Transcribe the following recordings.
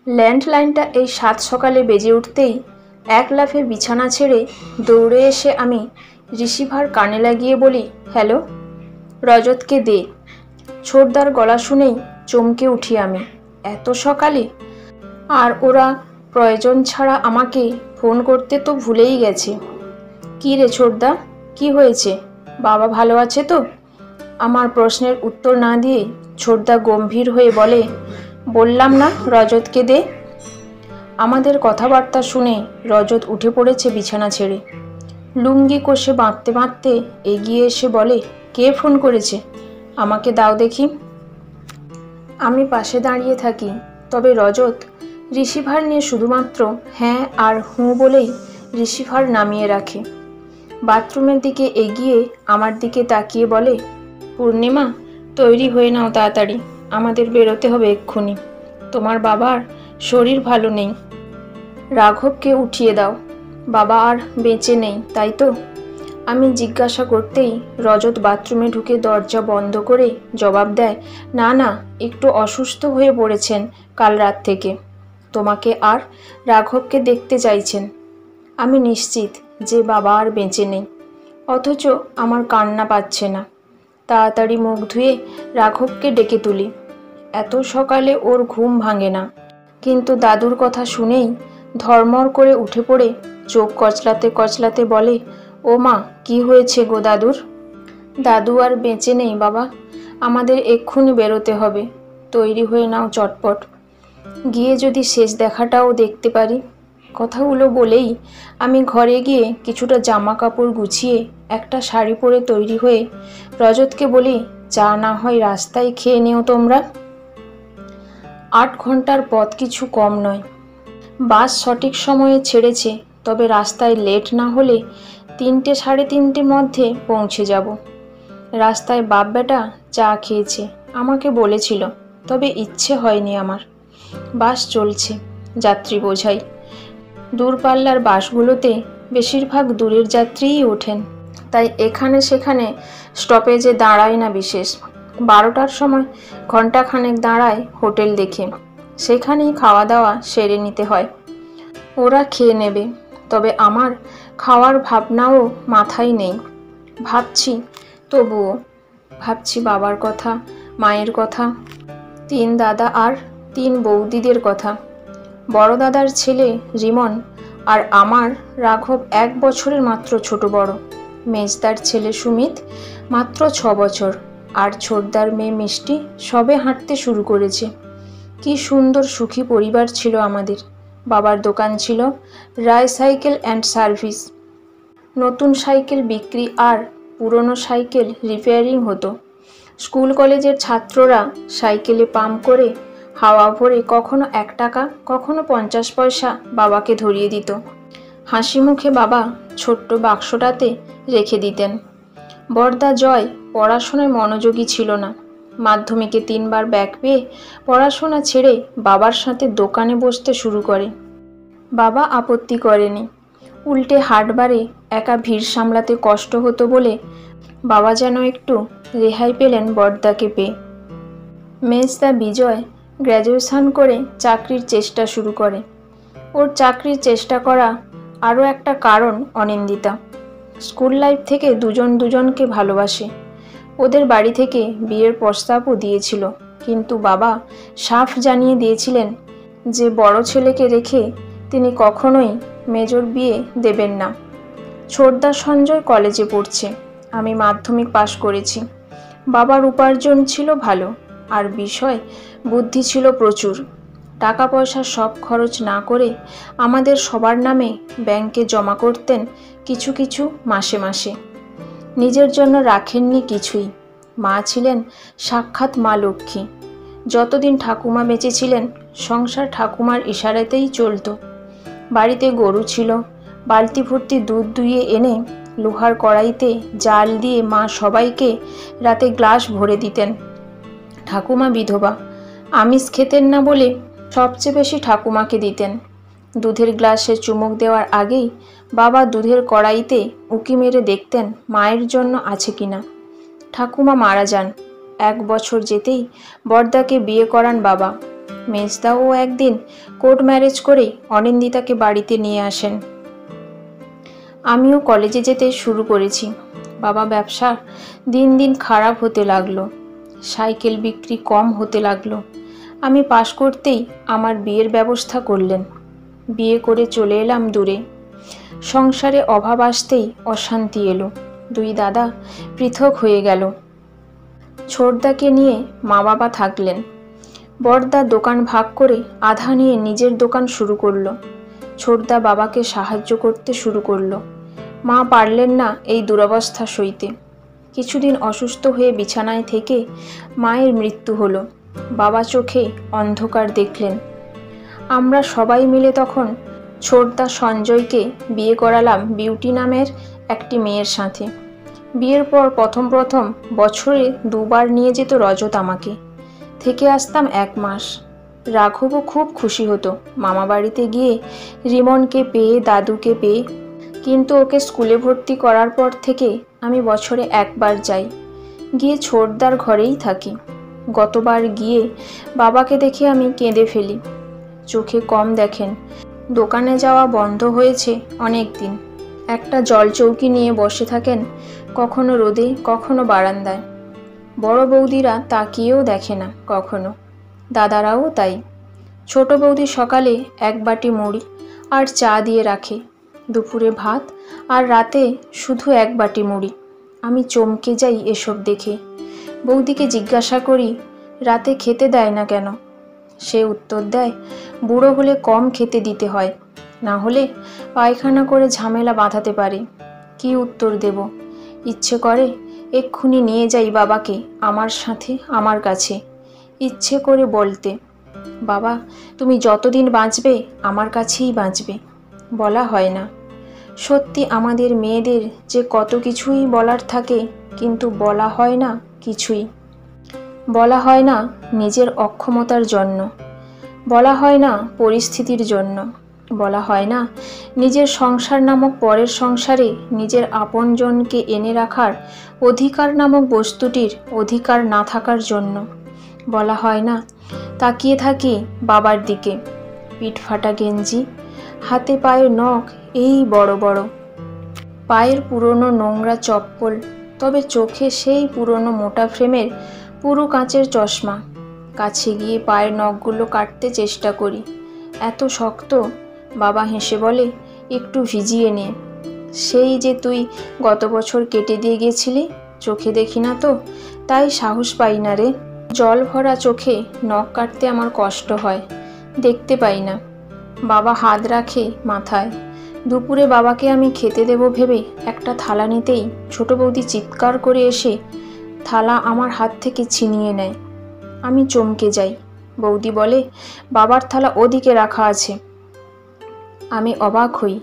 ল্যান্ডলাইনটা এই সাত সকালে বেজে উঠতেই এক লাফে বিছানা ছেড়ে দৌড়ে এসে আমি রিসিভার কানে লাগিয়ে বলি, হ্যালো, রজতকে দে। ছোটদার গলা শুনেই চমকে উঠি আমি। এত সকালে? আর ওরা প্রয়োজন ছাড়া আমাকে ফোন করতে তো ভুলেই গেছে। কী রে ছোটদা, কি হয়েছে? বাবা ভালো আছে তো? আমার প্রশ্নের উত্তর না দিয়ে ছোটদা গম্ভীর হয়ে বলে, বললাম না রজতকে দে। আমাদের কথাবার্তা শুনে রজত উঠে পড়েছে বিছানা ছেড়ে। লুঙ্গি কষে বাঁধতে বাঁধতে এগিয়ে এসে বলে, কে ফোন করেছে? আমাকে দাও দেখি। আমি পাশে দাঁড়িয়ে থাকি, তবে রজত রিসিভার নিয়ে শুধুমাত্র হ্যাঁ আর হুঁ বলেই রিসিভার নামিয়ে রাখে। বাথরুমের দিকে এগিয়ে আমার দিকে তাকিয়ে বলে, পূর্ণিমা, তৈরি হয়ে নাও তাড়াতাড়ি, আমাদের বেরোতে হবে এক্ষুনি। তোমার বাবার শরীর ভালো নেই। রাঘবকে উঠিয়ে দাও, বাবা আর বেঁচে নেই, তাই তো? আমি জিজ্ঞাসা করতেই রজত বাথরুমে ঢুকে দরজা বন্ধ করে জবাব দেয়, না না, একটু অসুস্থ হয়ে পড়েছেন কাল রাত থেকে, তোমাকে আর রাঘবকে দেখতে চাইছেন। আমি নিশ্চিত যে বাবা আর বেঁচে নেই, অথচ আমার কান্না পাচ্ছে না। তাড়াতাড়ি মুখ ধুয়ে রাঘবকে ডেকে তুলি। এত সকালে ওর ঘুম ভাঙে না, কিন্তু দাদুর কথা শুনেই ধর্মর করে উঠে পড়ে চোখ কচলাতে কচলাতে বলে, ও মা, কি হয়েছে গো দাদুর? দাদু আর বেঁচে নেই বাবা, আমাদের এক্ষুনি বেরোতে হবে, তৈরি হয়ে নাও চটপট, গিয়ে যদি শেষ দেখাটাও দেখতে পারি। কথাগুলো বলেই আমি ঘরে গিয়ে কিছুটা জামা কাপড় গুছিয়ে একটা শাড়ি পরে তৈরি হয়ে রজতকে বলি, চা না হয় রাস্তায় খেয়ে নিও তোমরা। 8 ঘন্টার পথ কিছু কম নয়। বাস সঠিক সময়ে ছেড়েছে, তবে রাস্তায় লেট না হলে 3টে সাড়ে 3টের মধ্যে পৌঁছে যাব। রাস্তায় বাপ বেটা চা খেয়েছে, আমাকে বলেছিল, তবে ইচ্ছে হয়নি আমার। বাস চলছে, যাত্রী বোঝাই। দূরপাল্লার বাসগুলোতে বেশিরভাগ দূরের যাত্রীই ওঠেন, তাই এখানে সেখানে স্টপেজে দাঁড়ায় না বিশেষ। 12টার সময় ঘণ্টাখানেক দাঁড়ায় হোটেল দেখে, সেখানেই খাওয়া দাওয়া সেরে নিতে হয়। ওরা খেয়ে নেবে, তবে আমার খাওয়ার ভাবনাও মাথায় নেই। ভাবছি তবুও, ভাবছি বাবার কথা, মায়ের কথা, 3 দাদা আর 3 বৌদিদের কথা, বড় দাদার ছেলে রিমন আর আমার রাঘব 1 বছরের মাত্র ছোট বড়, মেজদার ছেলে সুমিত মাত্র 6 বছর, আর ছোটদার মেয়ে মিষ্টি সবে হাঁটতে শুরু করেছে। কি সুন্দর সুখী পরিবার ছিল আমাদের। বাবার দোকান ছিল রায় সাইকেল অ্যান্ড সার্ভিস। নতুন সাইকেল বিক্রি আর পুরনো সাইকেল রিপেয়ারিং হতো। স্কুল কলেজের ছাত্ররা সাইকেলে পাম্প করে হাওয়া ভরে কখনো 1 টাকা, কখনো 50 পয়সা বাবাকে ধরিয়ে দিত। হাসি মুখে বাবা ছোট্ট বাক্সটাতে রেখে দিতেন। বড়দা জয় পড়াশোনায় মনোযোগী ছিল না। মাধ্যমিকে 3 বার ব্যাক পেয়ে পড়াশোনা ছেড়ে বাবার সাথে দোকানে বসতে শুরু করে। বাবা আপত্তি করেনি, উল্টে হাটবারে একা ভিড় সামলাতে কষ্ট হতো বলে বাবা যেন একটু রেহাই পেলেন বড়দাকে পেয়ে। মেজদা বিজয় গ্র্যাজুয়েশন করে চাকরির চেষ্টা শুরু করে। ওর চাকরির চেষ্টা করা আরও একটা কারণ অনিন্দিতা। স্কুল লাইফ থেকে দুজন দুজনকে ভালোবাসে। ওদের বাড়ি থেকে বিয়ের প্রস্তাবও দিয়েছিল, কিন্তু বাবা সাফ জানিয়ে দিয়েছিলেন যে বড় ছেলেকে রেখে তিনি কখনোই মেজর বিয়ে দেবেন না। ছোটদা সঞ্জয় কলেজে পড়ছে, আমি মাধ্যমিক পাশ করেছি। বাবার উপার্জন ছিল ভালো, আর বিষয় বুদ্ধি ছিল প্রচুর। টাকা পয়সা সব খরচ না করে আমাদের সবার নামে ব্যাংকে জমা করতেন কিছু কিছু মাসে মাসে। নিজের জন্য রাখেননি কিছুই। মা ছিলেন সাক্ষাৎ মা লক্ষ্মী। যতদিন ঠাকুমা বেঁচে ছিলেন সংসার ঠাকুমার ইশারাতেই চলত। বাড়িতে গরু ছিল, বালতি ভর্তি দুধ দুইয়ে এনে লোহার কড়াইতে জাল দিয়ে মা সবাইকে রাতে গ্লাস ভরে দিতেন। ঠাকুমা বিধবা, আমিষ খেতেন না বলে সবচেয়ে বেশি ঠাকুমাকে দিতেন। দুধের গ্লাসে চুমুক দেওয়ার আগেই বাবা দুধের কড়াইতে উঁকি মেরে দেখতেন মায়ের জন্য আছে কিনা। ঠাকুমা মারা যান। 1 বছর যেতেই বড়দাকে বিয়ে করান বাবা। মেজদাও একদিন কোর্ট ম্যারেজ করে অনিন্দিতাকে বাড়িতে নিয়ে আসেন। আমিও কলেজে যেতে শুরু করেছি। বাবা ব্যবসা দিন দিন খারাপ হতে লাগলো, সাইকেল বিক্রি কম হতে লাগলো। আমি পাশ করতেই আমার বিয়ের ব্যবস্থা করলেন। বিয়ে করে চলে এলাম দূরে। সংসারে অভাব আসতেই অশান্তি এলো। দুই দাদা পৃথক হয়ে গেল। ছোটদাকে নিয়ে মা বাবা থাকলেন। বড়দা দোকান ভাগ করে আধা নিয়ে নিজের দোকান শুরু করলো। ছোটদা বাবাকে সাহায্য করতে শুরু করলো। মা পারলেন না এই দুরবস্থা সইতে। কিছুদিন অসুস্থ হয়ে বিছানায় থেকে মায়ের মৃত্যু হলো। বাবা চোখে অন্ধকার দেখলেন। আমরা সবাই মিলে তখন ছোটদা সঞ্জয়কে বিয়ে করালাম বিউটি নামের একটি মেয়ের সাথে। বিয়ের পর প্রথম বছরে 2 বার নিয়ে যেত রজত আমাকে। থেকে আসতাম 1 মাস। রাঘবও খুব খুশি হতো মামা বাড়িতে গিয়ে রিমনকে পেয়ে, দাদুকে পেয়ে। কিন্তু ওকে স্কুলে ভর্তি করার পর থেকে আমি বছরে 1 বার যাই, গিয়ে ছোটদার ঘরেই থাকি। গতবার গিয়ে বাবাকে দেখে আমি কেঁদে ফেলি। চোখে কম দেখেন। দোকানে যাওয়া বন্ধ হয়েছে অনেক দিন। একটা জল চৌকি নিয়ে বসে থাকেন, কখনো রোদে কখনো বারান্দায়। বড় বৌদিরা তাকিয়েও দেখে না কখনো, দাদারাও তাই। ছোট বৌদি সকালে 1 বাটি মুড়ি আর চা দিয়ে রাখে, দুপুরে ভাত, আর রাতে শুধু 1 বাটি মুড়ি। আমি চমকে যাই এসব দেখে। বৌদিকে জিজ্ঞাসা করি, রাতে খেতে দেয় না কেন? সে উত্তর দেয়, বুড়ো হলে কম খেতে দিতে হয়, না হলে পায়খানা করে ঝামেলা বাঁধাতে পারে। কি উত্তর দেব? ইচ্ছে করে এক্ষুনি নিয়ে যাই বাবাকে আমার সাথে আমার কাছে, ইচ্ছে করে বলতে, বাবা তুমি যতদিন বাঁচবে আমার কাছেই বাঁচবে। বলা হয় না। সত্যি আমাদের মেয়েদের যে কত কিছুই বলার থাকে, কিন্তু বলা হয় না কিছুই। বলা হয় না নিজের অক্ষমতার জন্য, বলা হয় না পরিস্থিতির জন্য, বলা হয় না নিজের সংসার নামক পরের সংসারে নিজের আপনজনকে এনে রাখার অধিকার নামক বস্তুটির অধিকার না থাকার জন্য। বলা হয় না তাকিয়ে থাকি বাবার দিকে, পিঠ ফাটা গেঞ্জি, হাতে পায়ে নখ এই বড় বড়, পায়ের পুরনো নোংরা চপ্পল, তবে চোখে সেই পুরনো মোটা ফ্রেমের পুরো কাঁচের চশমা। কাছে গিয়ে পায়ের নখগুলো কাটতে চেষ্টা করি, এত শক্ত। বাবা হেসে বলে, একটু ভিজিয়ে নে। সেই যে তুই গত বছর কেটে দিয়ে গেছিলি, চোখে দেখি না তো, তাই সাহস পাই না রে। জল ভরা চোখে নখ কাটতে আমার কষ্ট হয়, দেখতে পাই না। বাবা হাত রাখে মাথায়। দুপুরে বাবাকে আমি খেতে দেব ভেবে একটা থালা নিতেই ছোট বৌদি চিৎকার করে এসে থালা আমার হাত থেকে ছিনিয়ে নেয়। আমি চমকে যাই। বৌদি বলে, বাবার থালা ওদিকে রাখা আছে। আমি অবাক হই।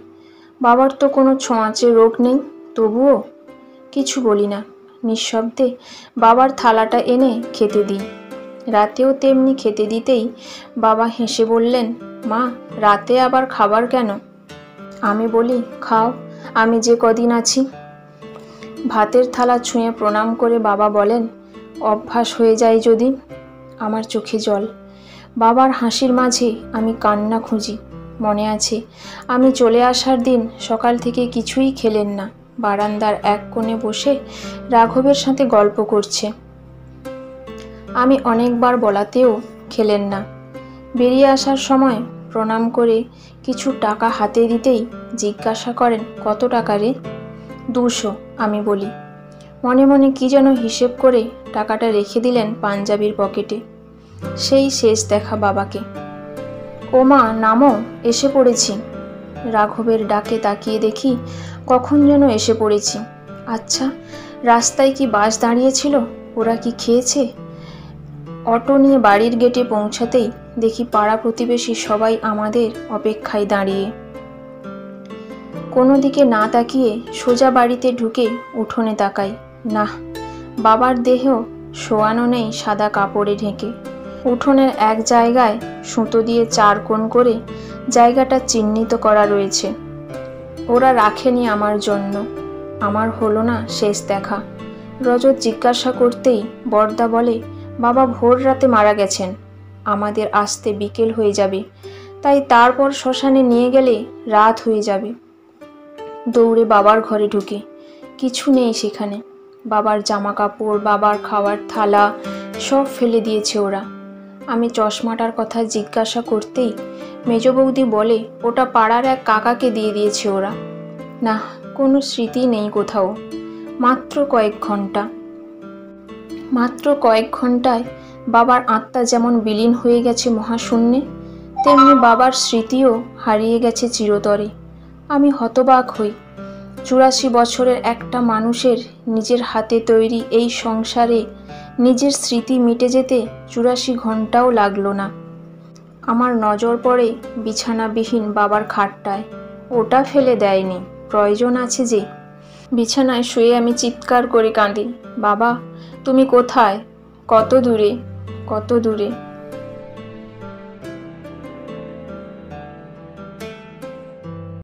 বাবার তো কোনো ছোঁয়াচে রোগ নেই, তবুও কিছু বলি না। নিঃশব্দে বাবার থালাটা এনে খেতে দিই। রাতেও তেমনি খেতে দিতেই বাবা হেসে বললেন, মা রাতে আবার খাবার কেন? আমি বলি, খাও, আমি যে কদিন আছি। ভাতের থালা ছুঁয়ে প্রণাম করে বাবা বলেন, অভ্যাস হয়ে যায় যদি। আমার চোখে জল। বাবার হাসির মাঝে আমি কান্না খুঁজি। মনে আছে আমি চলে আসার দিন সকাল থেকে কিছুই খেলেন না, বারান্দার এক কোণে বসে রাঘবের সাথে গল্প করছে। আমি অনেকবার বলাতেও খেলেন না। বেরিয়ে আসার সময় প্রণাম করে কিছু টাকা হাতে দিতেই জিজ্ঞাসা করেন, কত টাকা রে? 200, আমি বলি। মনে মনে কি যেন হিসেব করে টাকাটা রেখে দিলেন পাঞ্জাবির পকেটে। সেই শেষ দেখা বাবাকে। ও মা নামো, এসে পড়েছি। রাঘবের ডাকে তাকিয়ে দেখি কখন যেন এসে পড়েছি। আচ্ছা, রাস্তায় কি বাস দাঁড়িয়েছিল? ওরা কি খেয়েছে? অটো নিয়ে বাড়ির গেটে পৌঁছাতেই দেখি পাড়া প্রতিবেশী সবাই আমাদের অপেক্ষায় দাঁড়িয়ে। কোনো দিকে না তাকিয়ে সোজা বাড়িতে ঢুকে উঠোনে তাকাই। না, বাবার দেহ শোয়ানো নেই সাদা কাপড়ে ঢেকে। উঠোনের এক জায়গায় সুতো দিয়ে 4 কোণ করে জায়গাটা চিহ্নিত করা রয়েছে। ওরা রাখেনি আমার জন্য। আমার হলো না শেষ দেখা। রজত জিজ্ঞাসা করতেই বড়দা বলে, বাবা ভোর রাতে মারা গেছেন। আমাদের আসতে বিকেল হয়ে যাবে, তাই তারপর শ্মশানে নিয়ে গেলে রাত হয়ে যাবে। দৌড়ে বাবার ঘরে ঢুকে কিছু নেই সেখানে। বাবার জামা কাপড়, বাবার খাওয়ার থালা সব ফেলে দিয়েছে ওরা। আমি চশমাটার কথা জিজ্ঞাসা করতেই মেজ বৌদি বলে ওটা পাড়ার এক কাকাকে দিয়ে দিয়েছে ওরা। না, কোনো স্মৃতি নেই কোথাও। মাত্র কয়েক ঘন্টায় বাবার আত্মা যেমন বিলীন হয়ে গেছে মহাশূন্যে, তেমনি বাবার স্মৃতিও হারিয়ে গেছে চিরতরে। আমি হতবাক হই। 84 বছরের একটা মানুষের নিজের হাতে তৈরি এই সংসারে নিজের স্মৃতি মিটে যেতে 84 ঘন্টাও লাগলো না। আমার নজর পড়ে বিছানাবিহীন বাবার খাটটায়। ওটা ফেলে দেয়নি, প্রয়োজন আছে যে। বিছানায় শুয়ে আমি চিৎকার করে কাঁদি, বাবা তুমি কোথায়? কত দূরে, কত দূরে।